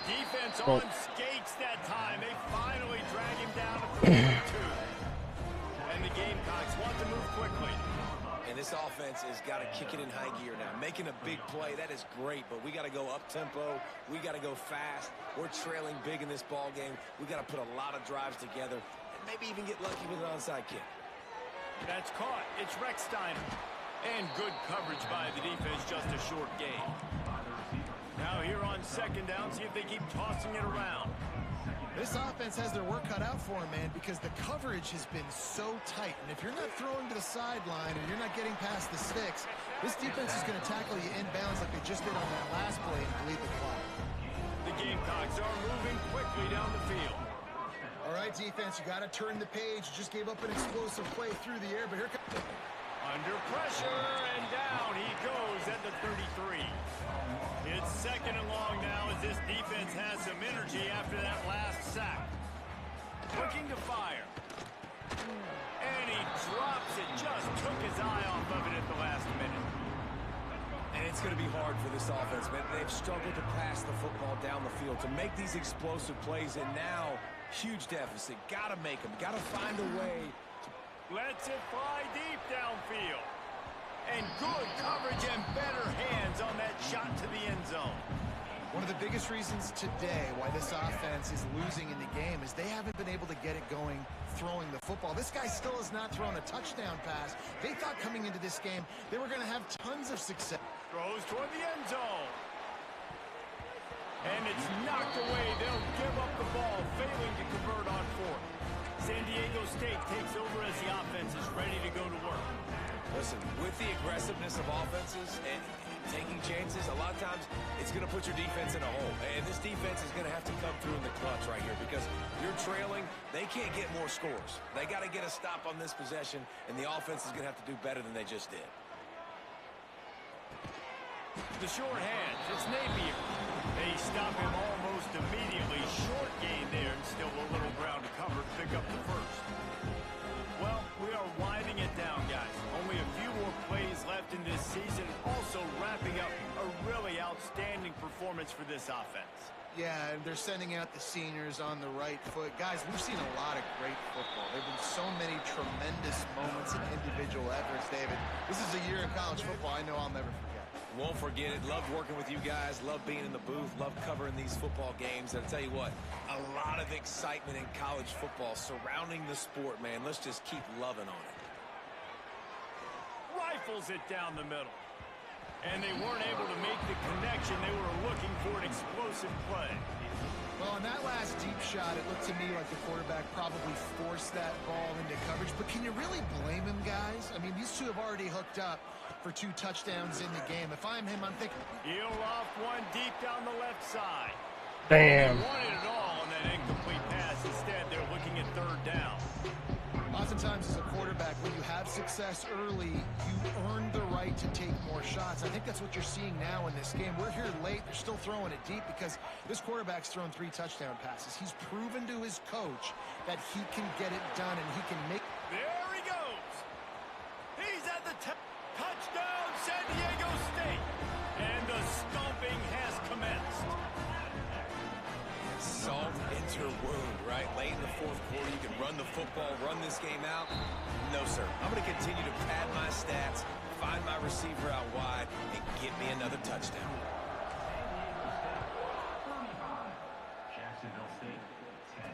S2: Defense on skates that time. They finally drag him down at the 42. And the Gamecocks want to move quickly.
S3: And this offense has got to kick it in high gear now. Making a big play, that is great, but we got to go up-tempo. We got to go fast. We're trailing big in this ball game. We got to put a lot of drives together and maybe even get lucky with an onside kick.
S2: That's caught. It's Recksteiner. And good coverage by the defense, just a short gain. Now here on 2nd down, see if they keep tossing it around.
S4: This offense has their work cut out for them, man, because the coverage has been so tight. And if you're not throwing to the sideline or you're not getting past the sticks, this defense is going to tackle you inbounds like they just did on that last play and bleed the clock.
S2: The Gamecocks are moving quickly down the field.
S4: All right, defense, you got to turn the page. You just gave up an explosive play through the air, but here comes...
S2: Under pressure, and down he goes at the 33. It's second and long now as this defense has some energy after that last sack. Looking to fire. And he drops it, just took his eye off of it at the last minute.
S3: And it's going to be hard for this offense, man. They've struggled to pass the football down the field, to make these explosive plays, and now, huge deficit. Got to make them. Got to find a way.
S2: Lets it fly deep downfield. And good coverage and better hands on that shot to the end zone.
S4: One of the biggest reasons today why this offense is losing in the game is they haven't been able to get it going throwing the football. This guy still has not thrown a touchdown pass. They thought coming into this game they were going to have tons of success.
S2: Throws toward the end zone. And it's knocked away. They'll give up the ball, failing to convert on fourth. San Diego State takes over as the offense is ready to go to work.
S3: Listen, with the aggressiveness of offenses and taking chances, a lot of times it's going to put your defense in a hole. And this defense is going to have to come through in the clutch right here because you're trailing. They can't get more scores. They got to get a stop on this possession, and the offense is going to have to do better than they just did.
S2: The short hands, it's Napier. They stop him almost immediately. Short gain there and still a little ground to cover to pick up the first. Well, we are winding it down, guys. Only a few more plays left in this season. Also wrapping up a really outstanding performance for this offense.
S4: Yeah, and they're sending out the seniors on the right foot. Guys, we've seen a lot of great football. There have been so many tremendous moments and individual efforts, David. This is a year in college football I know I'll never forget.
S3: Won't forget it. Loved working with you guys. Loved being in the booth. Loved covering these football games. And I'll tell you what, a lot of excitement in college football surrounding the sport, man. Let's just keep loving on it.
S2: Rifles it down the middle. And they weren't able to make the connection. They were looking for an explosive play.
S4: Well, on that last deep shot, it looked to me like the quarterback probably forced that ball into coverage. But can you really blame him, guys? I mean, these two have already hooked up for 2 touchdowns in the game. If I'm him, I'm thinking...
S2: He'll off one deep down the left side.
S1: Damn.
S2: They wanted it all on that incomplete pass. Instead, they're looking at third down.
S4: Oftentimes, as a quarterback, when you have success early, you earn the right to take more shots. I think that's what you're seeing now in this game. We're here late. They're still throwing it deep because this quarterback's thrown 3 touchdown passes. He's proven to his coach that he can get it done and he can make...
S2: There he goes. He's at the touchdown, San Diego State. And the stomping has commenced.
S3: Salt into wound, right? Late in the fourth quarter, you can run the football, run this game out. No, sir. I'm going to continue to pad my stats, find my receiver out wide, and get me another touchdown.
S6: Jacksonville State, 10.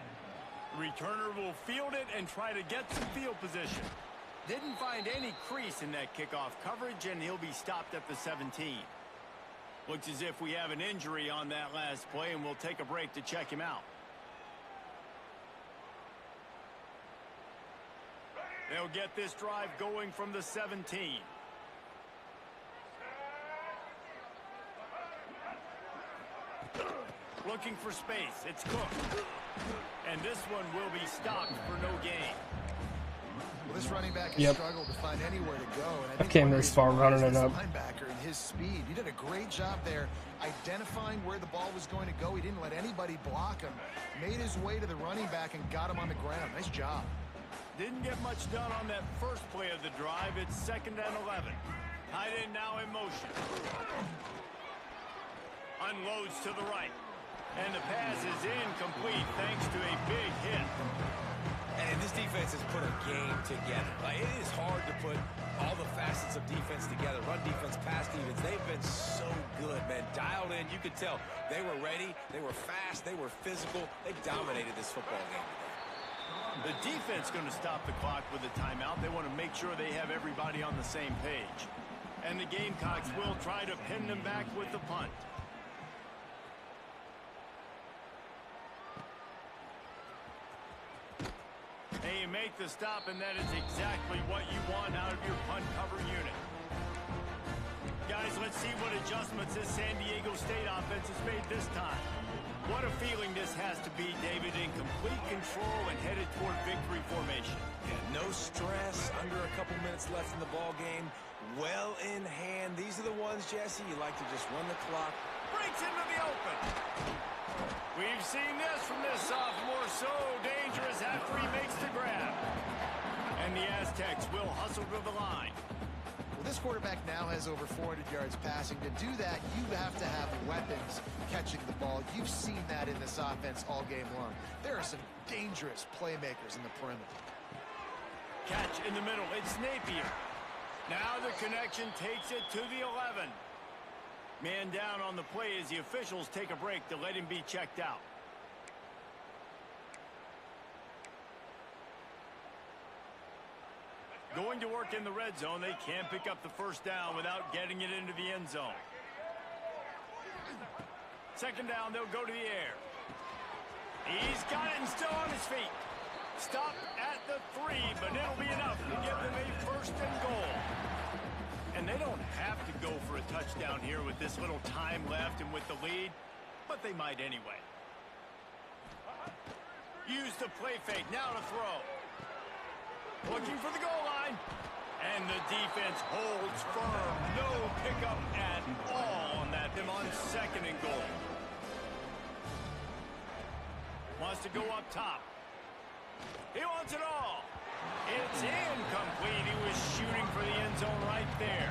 S2: The returner will field it and try to get some field position. Didn't find any crease in that kickoff coverage, and he'll be stopped at the 17. Looks as if we have an injury on that last play, and we'll take a break to check him out. They'll get this drive going from the 17. Looking for space. It's Cook. And this one will be stopped for no gain.
S4: Well, this running back has struggled to find anywhere to go. And I
S1: came this far running it up.
S4: Linebacker and his speed. He did a great job there identifying where the ball was going to go. He didn't let anybody block him. Made his way to the running back and got him on the ground. Nice job.
S2: Didn't get much done on that first play of the drive. It's 2nd and 11. Tight end now in motion. Unloads to the right. And the pass is incomplete thanks to a big hit.
S3: And this defense has put a game together. Like, it is hard to put all the facets of defense together. Run defense, pass defense. They've been so good, man. Dialed in. You could tell they were ready. They were fast. They were physical. They dominated this football game today.
S2: The defense going to stop the clock with a timeout. They want to make sure they have everybody on the same page. And the Gamecocks will try to pin them back with the punt. And you make the stop, and that is exactly what you want out of your punt cover unit. Guys, let's see what adjustments this San Diego State offense has made this time. What a feeling this has to be, David, in complete control and headed toward victory formation.
S3: Yeah, no stress, under a couple minutes left in the ball game. Well in hand. These are the ones, Jesse, you like to just run the clock.
S2: Breaks into the open. We've seen this from this sophomore, so dangerous after he makes the grab. And the Aztecs will hustle to the line.
S4: Well, this quarterback now has over 400 yards passing. To do that, you have to have weapons catching the ball. You've seen that in this offense all game long. There are some dangerous playmakers in the perimeter.
S2: Catch in the middle. It's Napier. Now the connection takes it to the 11. Man down on the play as the officials take a break to let him be checked out. Going to work in the red zone. They can't pick up the first down without getting it into the end zone. Second down, they'll go to the air. He's got it and still on his feet. Stop at the 3, but it'll be enough to give them a first and goal. And they don't have to go for a touchdown here with this little time left and with the lead, but they might anyway. Use the play fake, now to throw. Looking for the goal line. And the defense holds firm. No pickup at all on that. Them on second and goal. Wants to go up top. He wants it all. It's incomplete. He was shooting for the end zone right there.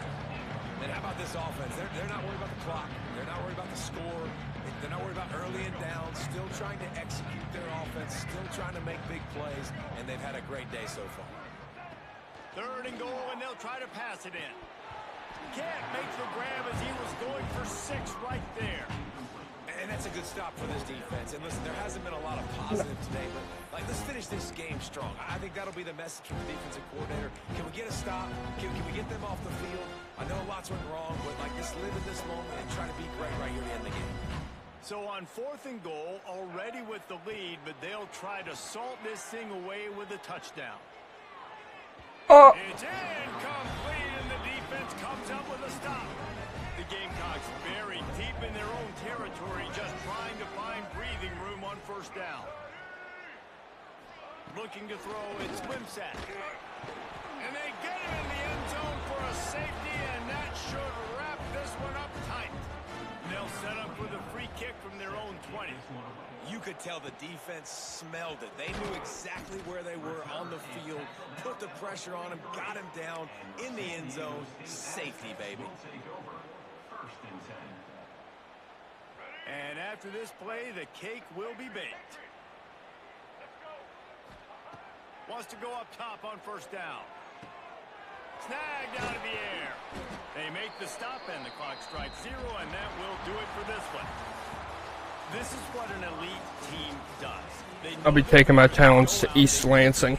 S3: And how about this offense? They're not worried about the clock. They're not worried about the score. They're not worried about early and down. Still trying to execute their offense. Still trying to make big plays. And they've had a great day so far.
S2: Third and goal, and they'll try to pass it in. Can't make the grab as he was going for 6 right there.
S3: And that's a good stop for this defense. And listen, there hasn't been a lot of positive today, but let's finish this game strong. I think that'll be the message from the defensive coordinator. Can we get a stop? Can we get them off the field? I know lots went wrong, but just live in this moment and try to be great right here at the end of the game.
S2: So on 4th and goal, already with the lead, but they'll try to salt this thing away with a touchdown.
S1: Oh.
S2: It's incomplete, and the defense comes up with a stop. The Gamecocks buried deep in their own territory, just trying to find breathing room on first down. Looking to throw, it's Wimsatt. And they get him in the end zone for a safety, and that should wrap this one up tight. They'll set up with a free kick from their own 20.
S3: You could tell the defense smelled it. They knew exactly where they were on the field, put the pressure on him, got him down in the end zone. Safety, baby.
S2: And after this play, the cake will be baked. Wants to go up top on first down. Snagged out of the air. They make the stop, and the clock strikes 0, and that will do it for this one. This is what an elite team does.
S1: I'll be taking my talents to East Lansing.